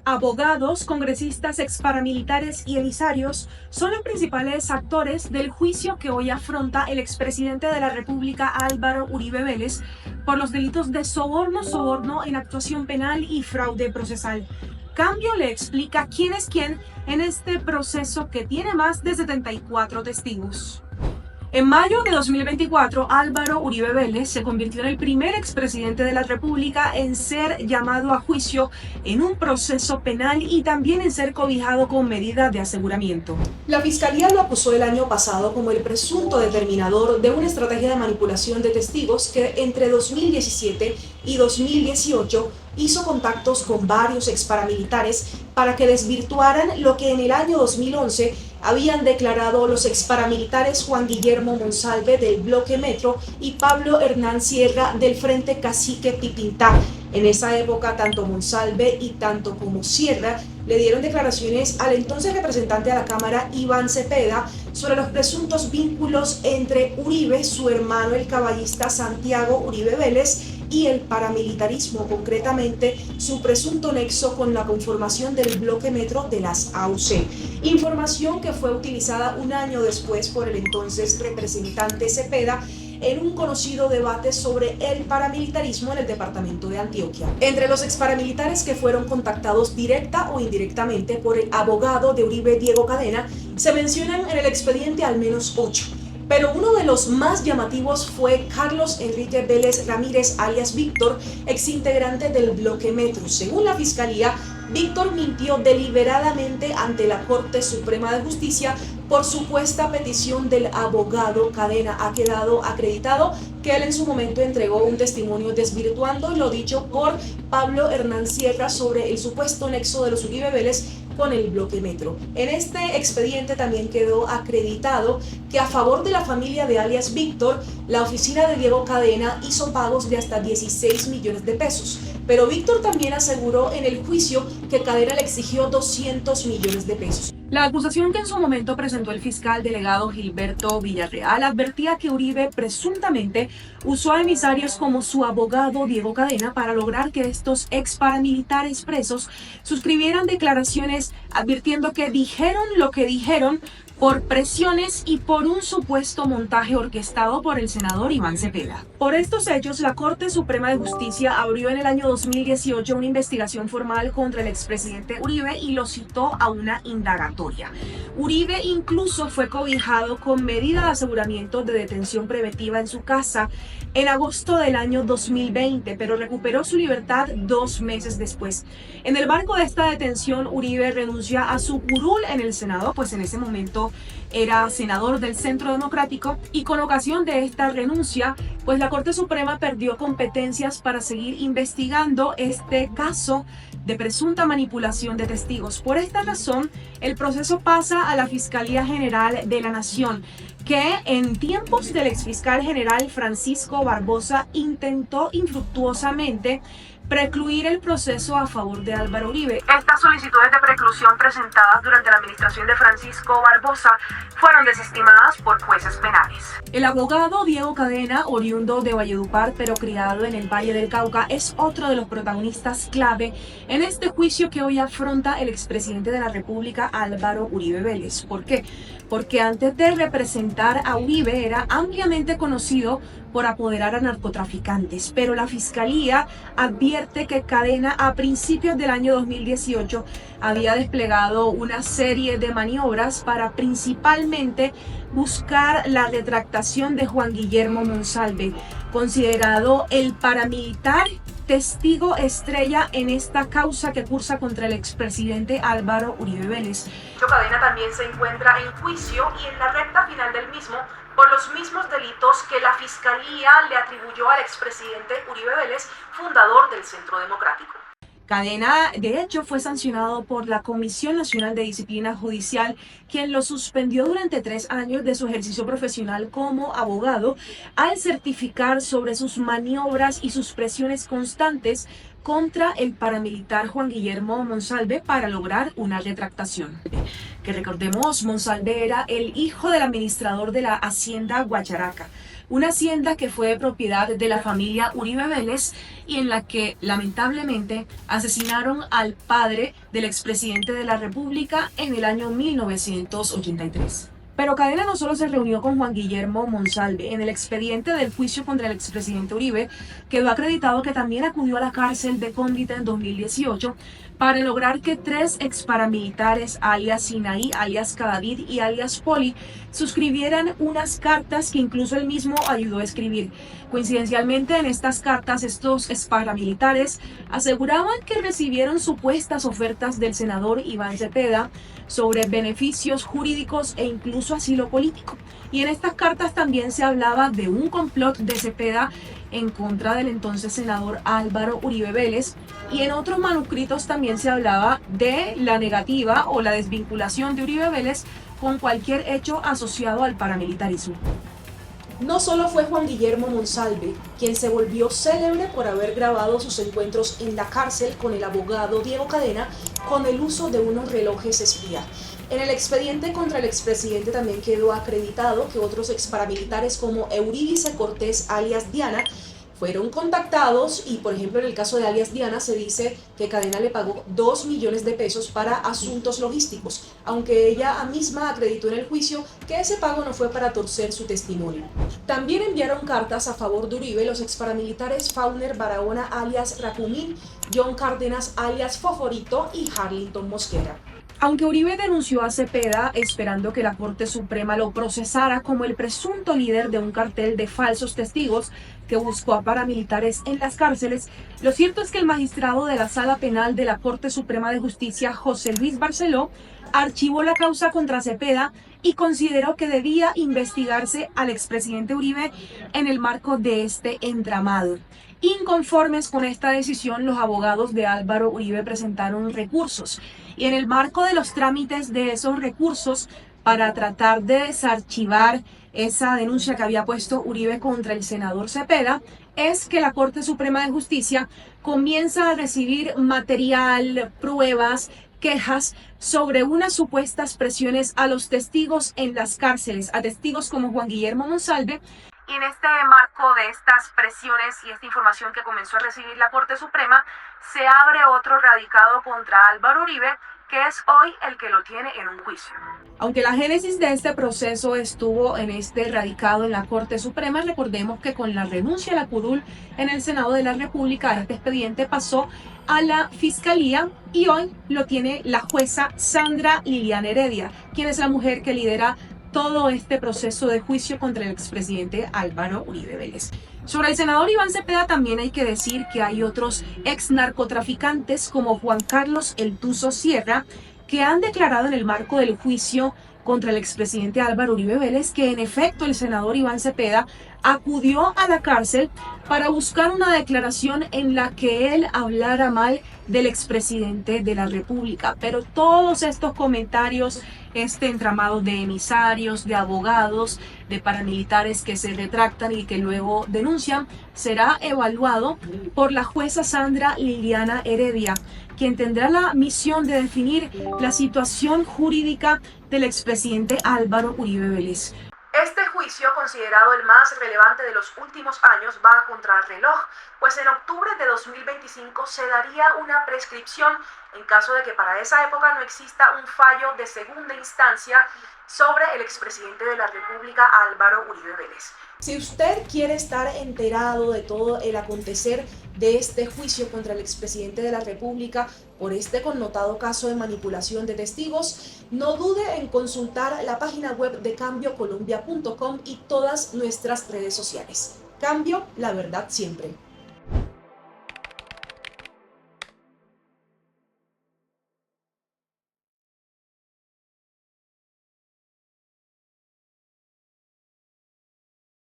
Abogados, congresistas, exparamilitares y emisarios son los principales actores del juicio que hoy afronta el expresidente de la República, Álvaro Uribe Vélez, por los delitos de soborno en actuación penal y fraude procesal. Cambio le explica quién es quién en este proceso que tiene más de 74 testigos. En mayo de 2024, Álvaro Uribe Vélez se convirtió en el primer expresidente de la República en ser llamado a juicio en un proceso penal y también en ser cobijado con medida de aseguramiento. La Fiscalía lo acusó el año pasado como el presunto determinador de una estrategia de manipulación de testigos que entre 2017 y 2018 hizo contactos con varios exparamilitares para que desvirtuaran lo que en el año 2011 habían declarado los exparamilitares Juan Guillermo Monsalve del Bloque Metro y Pablo Hernán Sierra del Frente Cacique Pipintá. En esa época, tanto Monsalve y tanto como Sierra le dieron declaraciones al entonces representante de la Cámara, Iván Cepeda, sobre los presuntos vínculos entre Uribe, su hermano el caballista Santiago Uribe Vélez, y el paramilitarismo, concretamente su presunto nexo con la conformación del Bloque Metro de las AUC. Información que fue utilizada un año después por el entonces representante Cepeda en un conocido debate sobre el paramilitarismo en el departamento de Antioquia. Entre los exparamilitares que fueron contactados directa o indirectamente por el abogado de Uribe, Diego Cadena, se mencionan en el expediente al menos 8. Pero uno de los más llamativos fue Carlos Enrique Vélez Ramírez, alias Víctor, exintegrante del Bloque Metro. Según la Fiscalía, Víctor mintió deliberadamente ante la Corte Suprema de Justicia por supuesta petición del abogado Cadena. Ha quedado acreditado que él en su momento entregó un testimonio desvirtuando lo dicho por Pablo Hernán Sierra sobre el supuesto nexo de los Uribe Vélez con el Bloque Metro. En este expediente también quedó acreditado que a favor de la familia de alias Víctor, la oficina de Diego Cadena hizo pagos de hasta 16 millones de pesos. Pero Víctor también aseguró en el juicio que Cadena le exigió 200 millones de pesos. La acusación que en su momento presentó el fiscal delegado Gilberto Villarreal advertía que Uribe presuntamente usó a emisarios como su abogado Diego Cadena para lograr que estos ex paramilitares presos suscribieran declaraciones advirtiendo que dijeron lo que dijeron por presiones y por un supuesto montaje orquestado por el senador Iván Cepeda. Por estos hechos, la Corte Suprema de Justicia abrió en el año 2018 una investigación formal contra el expresidente Uribe y lo citó a una indagatoria. Uribe incluso fue cobijado con medida de aseguramiento de detención preventiva en su casa en agosto del año 2020, pero recuperó su libertad 2 meses después. En el marco de esta detención, Uribe renuncia a su curul en el Senado, pues en ese momento era senador del Centro Democrático, y con ocasión de esta renuncia, pues la Corte Suprema perdió competencias para seguir investigando este caso de presunta manipulación de testigos. Por esta razón, el proceso pasa a la Fiscalía General de la Nación, que en tiempos del exfiscal general Francisco Barbosa intentó infructuosamente precluir el proceso a favor de Álvaro Uribe. Estas solicitudes de preclusión presentadas durante la administración de Francisco Barbosa fueron desestimadas por jueces penales. El abogado Diego Cadena, oriundo de Valledupar pero criado en el Valle del Cauca, es otro de los protagonistas clave en este juicio que hoy afronta el expresidente de la República, Álvaro Uribe Vélez. ¿Por qué? Porque antes de representar a Uribe era ampliamente conocido por apoderar a narcotraficantes, pero la Fiscalía advierte que Cadena a principios del año 2018 había desplegado una serie de maniobras para principalmente buscar la retractación de Juan Guillermo Monsalve, considerado el paramilitar testigo estrella en esta causa que cursa contra el expresidente Álvaro Uribe Vélez. Cadena también se encuentra en juicio y en la recta final del mismo por los mismos delitos que la Fiscalía le atribuyó al expresidente Uribe Vélez, fundador del Centro Democrático. Cadena, de hecho, fue sancionado por la Comisión Nacional de Disciplina Judicial, quien lo suspendió durante 3 años de su ejercicio profesional como abogado al certificar sobre sus maniobras y sus presiones constantes contra el paramilitar Juan Guillermo Monsalve para lograr una retractación. que recordemos, Monsalve era el hijo del administrador de la hacienda Guacharaca, una hacienda que fue propiedad de la familia Uribe Vélez y en la que lamentablemente asesinaron al padre del expresidente de la República en el año 1983. Pero Cadena no solo se reunió con Juan Guillermo Monsalve. En el expediente del juicio contra el expresidente Uribe quedó acreditado que también acudió a la cárcel de Cóndita en 2018 para lograr que 3 exparamilitares, alias Sinaí, alias Cadavid y alias Poli, suscribieran unas cartas que incluso él mismo ayudó a escribir. Coincidencialmente, en estas cartas, estos exparamilitares aseguraban que recibieron supuestas ofertas del senador Iván Cepeda sobre beneficios jurídicos e incluso asilo político. Y en estas cartas también se hablaba de un complot de Cepeda en contra del entonces senador Álvaro Uribe Vélez, y en otros manuscritos también se hablaba de la negativa o la desvinculación de Uribe Vélez con cualquier hecho asociado al paramilitarismo. No solo fue Juan Guillermo Monsalve quien se volvió célebre por haber grabado sus encuentros en la cárcel con el abogado Diego Cadena con el uso de unos relojes espía. En el expediente contra el expresidente también quedó acreditado que otros exparamilitares como Eurídice Cortés alias Diana fueron contactados y, por ejemplo, en el caso de alias Diana se dice que Cadena le pagó 2 millones de pesos para asuntos logísticos, aunque ella misma acreditó en el juicio que ese pago no fue para torcer su testimonio. También enviaron cartas a favor de Uribe los exparamilitares Fauner Barahona alias Racumín, John Cárdenas alias Foforito y Harlington Mosquera. Aunque Uribe denunció a Cepeda esperando que la Corte Suprema lo procesara como el presunto líder de un cartel de falsos testigos que buscó a paramilitares en las cárceles, lo cierto es que el magistrado de la Sala Penal de la Corte Suprema de Justicia, José Luis Barceló, archivó la causa contra Cepeda y consideró que debía investigarse al expresidente Uribe en el marco de este entramado. Inconformes con esta decisión, los abogados de Álvaro Uribe presentaron recursos y en el marco de los trámites de esos recursos para tratar de desarchivar esa denuncia que había puesto Uribe contra el senador Cepeda, es que la Corte Suprema de Justicia comienza a recibir material, pruebas, quejas sobre unas supuestas presiones a los testigos en las cárceles, a testigos como Juan Guillermo Monsalve. Y en este marco de estas presiones y esta información que comenzó a recibir la Corte Suprema, se abre otro radicado contra Álvaro Uribe, que es hoy el que lo tiene en un juicio. Aunque la génesis de este proceso estuvo en este radicado en la Corte Suprema, recordemos que con la renuncia a la curul en el Senado de la República, este expediente pasó a la Fiscalía y hoy lo tiene la jueza Sandra Liliana Heredia, quien es la mujer que lidera todo este proceso de juicio contra el expresidente Álvaro Uribe Vélez. Sobre el senador Iván Cepeda también hay que decir que hay otros ex narcotraficantes como Juan Carlos El Tuzo Sierra que han declarado en el marco del juicio contra el expresidente Álvaro Uribe Vélez que en efecto el senador Iván Cepeda acudió a la cárcel para buscar una declaración en la que él hablara mal del expresidente de la República. Pero todos estos comentarios, este entramado de emisarios, de abogados, de paramilitares que se retractan y que luego denuncian, será evaluado por la jueza Sandra Liliana Heredia, quien tendrá la misión de definir la situación jurídica del expresidente Álvaro Uribe Vélez. Este juicio, considerado el más relevante de los últimos años, va a contrarreloj, pues en octubre de 2025 se daría una prescripción en caso de que para esa época no exista un fallo de segunda instancia sobre el expresidente de la República, Álvaro Uribe Vélez. Si usted quiere estar enterado de todo el acontecer de este juicio contra el expresidente de la República por este connotado caso de manipulación de testigos, no dude en consultar la página web de cambiocolombia.com y todas nuestras redes sociales. Cambio, la verdad siempre.